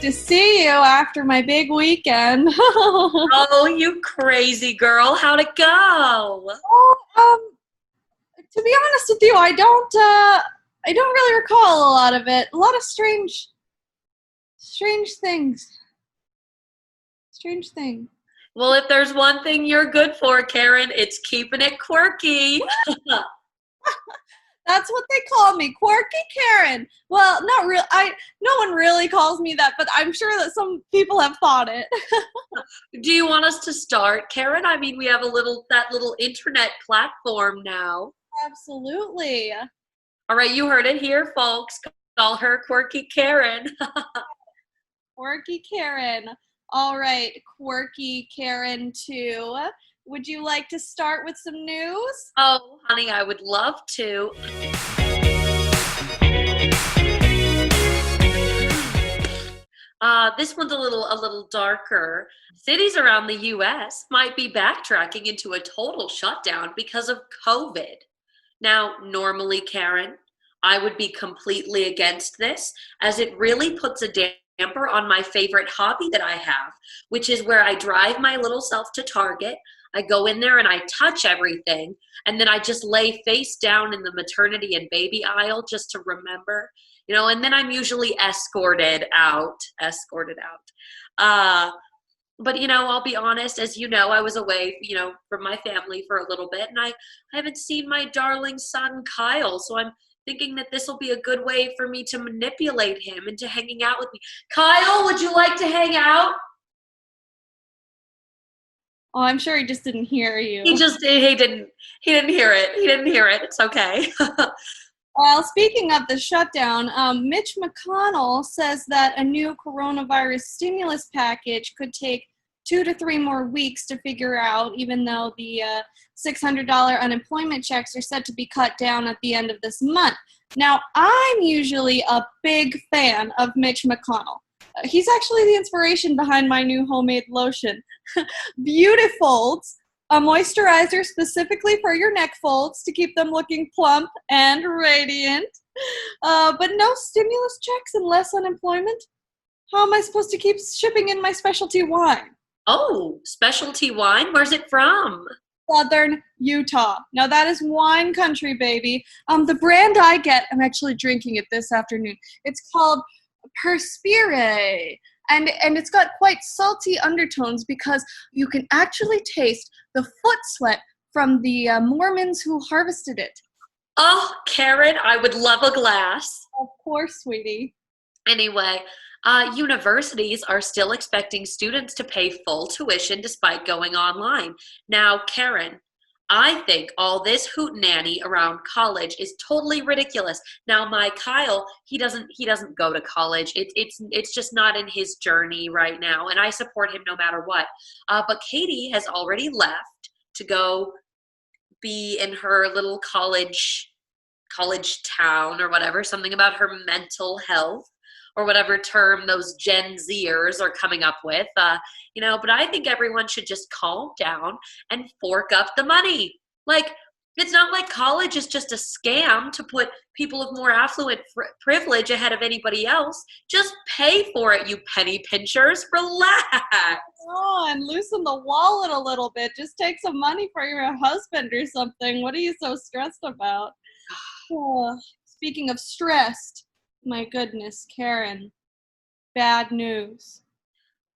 good to see you after my big weekend. Oh, you crazy girl. How'd it go? To be honest with you, I don't really recall a lot of it. A lot of strange things. Strange thing. Well, if there's one thing you're good for, Karen, it's keeping it quirky. That's what they call me, Quirky Karen. Well, not real. No one really calls me that, but I'm sure that some people have thought it. Do you want us to start, Karen? I mean, we have that little internet platform now. Absolutely. All right, you heard it here, folks. Call her Quirky Karen. Quirky Karen. All right, Quirky Karen 2. Would you like to start with some news? Oh, honey, I would love to. This one's a little darker. Cities around the U.S. might be backtracking into a total shutdown because of COVID. Now, normally, Karen, I would be completely against this, as it really puts a damper on my favorite hobby that I have, which is where I drive my little self to Target. I go in there and I touch everything, and then I just lay face down in the maternity and baby aisle just to remember, and then I'm usually escorted out. But I'll be honest, as you know, I was away, from my family for a little bit, and I haven't seen my darling son Kyle, so I'm thinking that this will be a good way for me to manipulate him into hanging out with me. Kyle, would you like to hang out? Oh, I'm sure he just didn't hear you. He didn't hear it. He didn't hear it. It's okay. Well, speaking of the shutdown, Mitch McConnell says that a new coronavirus stimulus package could take 2 to 3 more weeks to figure out, even though the $600 unemployment checks are set to be cut down at the end of this month. Now, I'm usually a big fan of Mitch McConnell. He's actually the inspiration behind my new homemade lotion. Beautifolds, a moisturizer specifically for your neck folds to keep them looking plump and radiant. But no stimulus checks and less unemployment? How am I supposed to keep shipping in my specialty wine? Oh, specialty wine? Where's it from? Southern Utah. Now that is wine country, baby. The brand I get, I'm actually drinking it this afternoon. It's called Perspire. And it's got quite salty undertones because you can actually taste the foot sweat from the Mormons who harvested it. Oh, Karen, I would love a glass. Of course, sweetie. Anyway, universities are still expecting students to pay full tuition despite going online. Now, Karen, I think all this hootenanny around college is totally ridiculous. Now, my Kyle, he doesn't go to college. It's just not in his journey right now, and I support him no matter what. But Katie has already left to go be in her little college town or whatever, something about her mental health or whatever term those Gen Zers are coming up with, but I think everyone should just calm down and fork up the money. Like, it's not like college is just a scam to put people of more affluent privilege ahead of anybody else. Just pay for it, you penny pinchers. Relax. Oh, and loosen the wallet a little bit. Just take some money for your husband or something. What are you so stressed about? Oh, speaking of stressed, my goodness, Karen, bad news.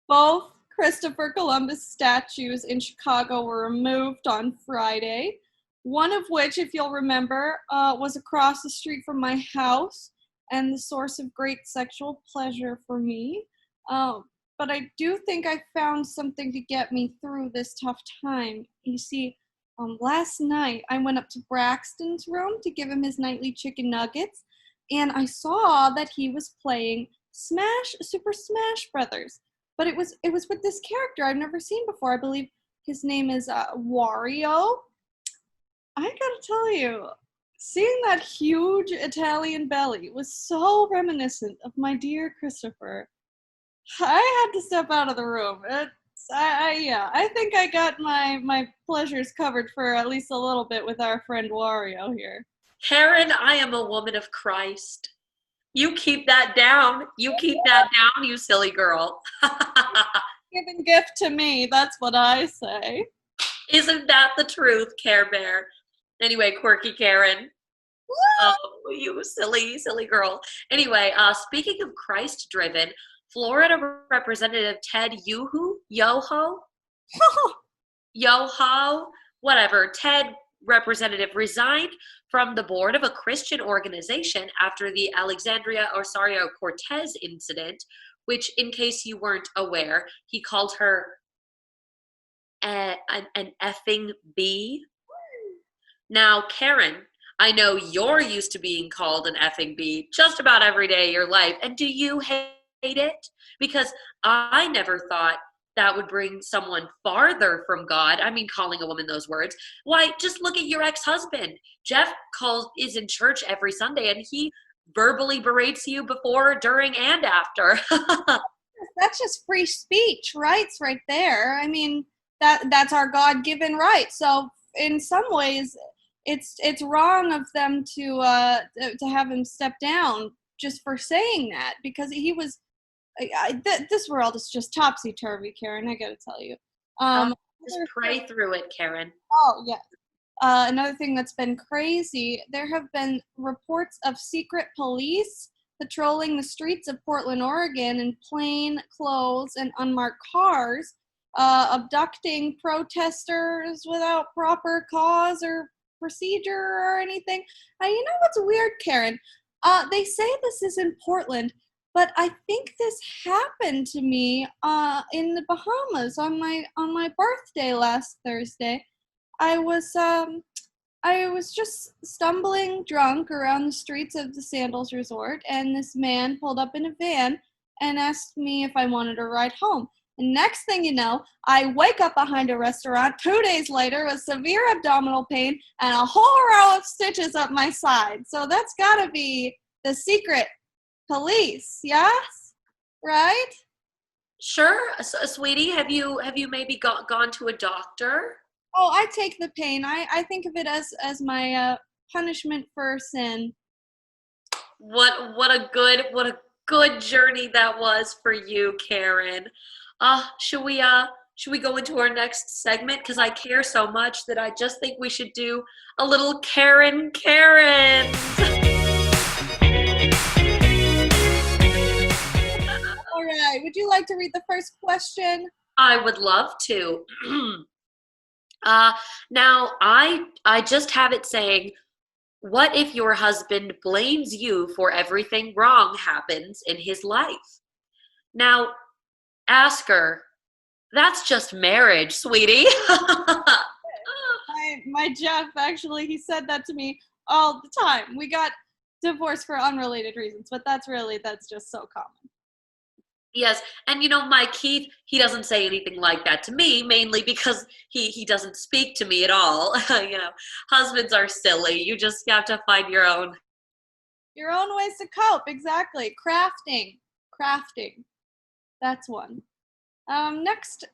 Both Christopher Columbus statues in Chicago were removed on Friday, one of which, if you'll remember, was across the street from my house and the source of great sexual pleasure for me. But I do think I found something to get me through this tough time. You see, last night I went up to Braxton's room to give him his nightly chicken nuggets, and I saw that he was playing Super Smash Brothers. But it was with this character I've never seen before. I believe his name is Wario. I gotta tell you, seeing that huge Italian belly was so reminiscent of my dear Christopher. I had to step out of the room. I think I got my pleasures covered for at least a little bit with our friend Wario here. Karen, I am a woman of Christ. You keep that down. You keep that down, you silly girl. Giving gift to me, that's what I say. Isn't that the truth, Care Bear? Anyway, quirky Karen. Oh, you silly, silly girl. Anyway, speaking of Christ-driven, Florida Representative Ted Yoho, whatever, Ted Representative resigned from the board of a Christian organization after the Alexandria Ocasio-Cortez incident, which, in case you weren't aware, he called her an effing bee. Now, Karen, I know you're used to being called an effing bee just about every day of your life. And do you hate it? Because I never thought that would bring someone farther from God. I mean, calling a woman those words. Why, just look at your ex-husband. Jeff is in church every Sunday, and he verbally berates you before, during, and after. That's just free speech rights right there. I mean, that's our God-given right. So in some ways, it's wrong of them to have him step down just for saying that, because he was. This world is just topsy-turvy, Karen. I gotta tell you. Just pray through it, Karen. Oh yeah. Another thing that's been crazy, there have been reports of secret police patrolling the streets of Portland, Oregon in plain clothes and unmarked cars, abducting protesters without proper cause or procedure or anything. You know what's weird, Karen? They say this is in Portland, but I think this happened to me in the Bahamas on my birthday last Thursday. I was just stumbling drunk around the streets of the Sandals Resort, and this man pulled up in a van and asked me if I wanted a ride home. And next thing you know, I wake up behind a restaurant 2 days later with severe abdominal pain and a whole row of stitches up my side. So that's gotta be the secret police, yes? Right? Sure, sweetie. Have you maybe gone to a doctor? Oh, I take the pain. I think of it as my punishment for sin. What a good journey that was for you, Karen. Should we go into our next segment? Because I care so much that I just think we should do a little Karen. All right. Would you like to read the first question? I would love to. Now I just have it saying, what if your husband blames you for everything wrong happens in his life? Now, ask her, that's just marriage, sweetie. My Jeff, actually, he said that to me all the time. We got divorced for unrelated reasons, but that's just so common. Yes, and my Keith, he doesn't say anything like that to me, mainly because he doesn't speak to me at all. Husbands are silly. You just have to find your own ways to cope. Exactly. Crafting. That's one. Next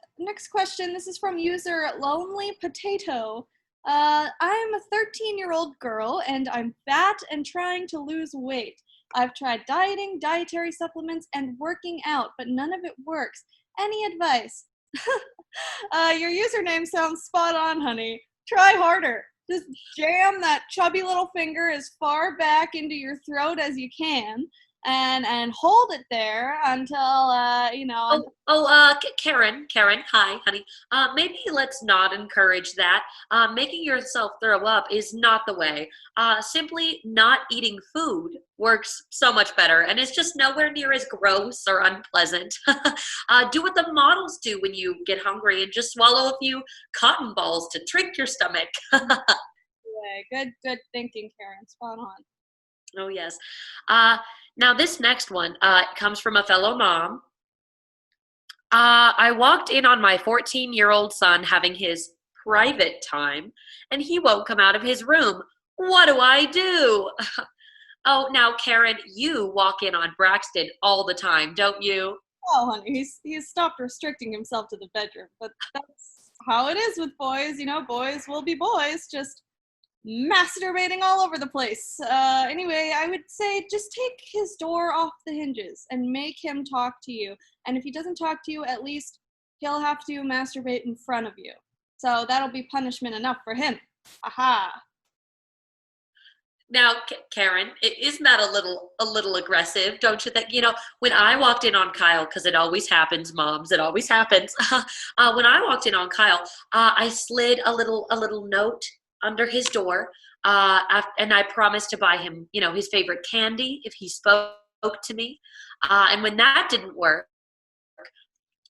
question. This is from user Lonely Potato. I am a 13-year-old girl, and I'm fat and trying to lose weight. I've tried dieting, dietary supplements, and working out, but none of it works. Any advice? Your username sounds spot on, honey. Try harder. Just jam that chubby little finger as far back into your throat as you can, and hold it there until Karen, hi, honey. Maybe let's not encourage that. Making yourself throw up is not the way. Simply not eating food works so much better, and it's just nowhere near as gross or unpleasant. Do what the models do when you get hungry and just swallow a few cotton balls to trick your stomach. Yeah, good thinking, Karen. Spot on. Oh, yes. Now, this next one comes from a fellow mom. I walked in on my 14-year-old son having his private time, and he won't come out of his room. What do I do? Oh, now, Karen, you walk in on Braxton all the time, don't you? Oh, honey, he's stopped restricting himself to the bedroom, but that's how it is with boys. Boys will be boys, just masturbating all over the place. Anyway, I would say just take his door off the hinges and make him talk to you. And if he doesn't talk to you, at least he'll have to masturbate in front of you. So that'll be punishment enough for him. Aha. Now, Karen, isn't that a little aggressive? Don't you think? You know, when I walked in on Kyle, because it always happens, moms, it always happens. When I walked in on Kyle, I slid a little note under his door, and I promised to buy him, you know, his favorite candy if he spoke to me. And when that didn't work,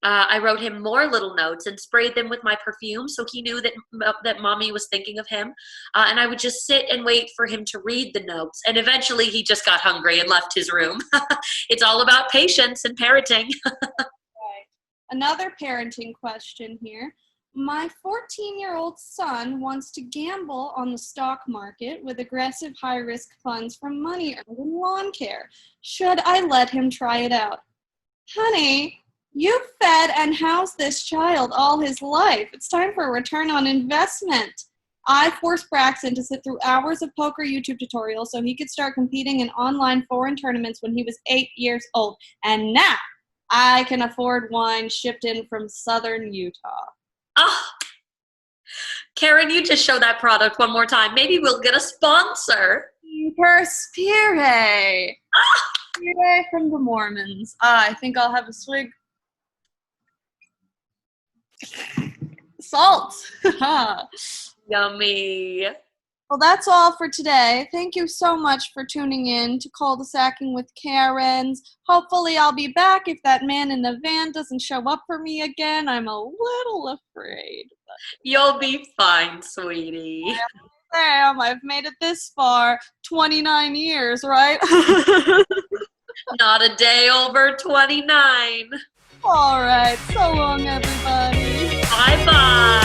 I wrote him more little notes and sprayed them with my perfume so he knew that mommy was thinking of him. And I would just sit and wait for him to read the notes. And eventually he just got hungry and left his room. It's all about patience and parenting. Right. Another parenting question here. My 14-year-old son wants to gamble on the stock market with aggressive high-risk funds from money earned in lawn care. Should I let him try it out? Honey, you fed and housed this child all his life. It's time for a return on investment. I forced Braxton to sit through hours of poker YouTube tutorials so he could start competing in online foreign tournaments when he was 8 years old. And now I can afford wine shipped in from southern Utah. Oh, Karen, you just show that product one more time. Maybe we'll get a sponsor. Perspire. Perspire from the Mormons. I think I'll have a swig. Salt. Yummy. Well, that's all for today. Thank you so much for tuning in to Cul de Sacing with Karens. Hopefully I'll be back if that man in the van doesn't show up for me again. I'm a little afraid. You'll be fine, sweetie. Damn, I've made it this far. 29 years, right? Not a day over 29. All right. So long, everybody. Bye-bye.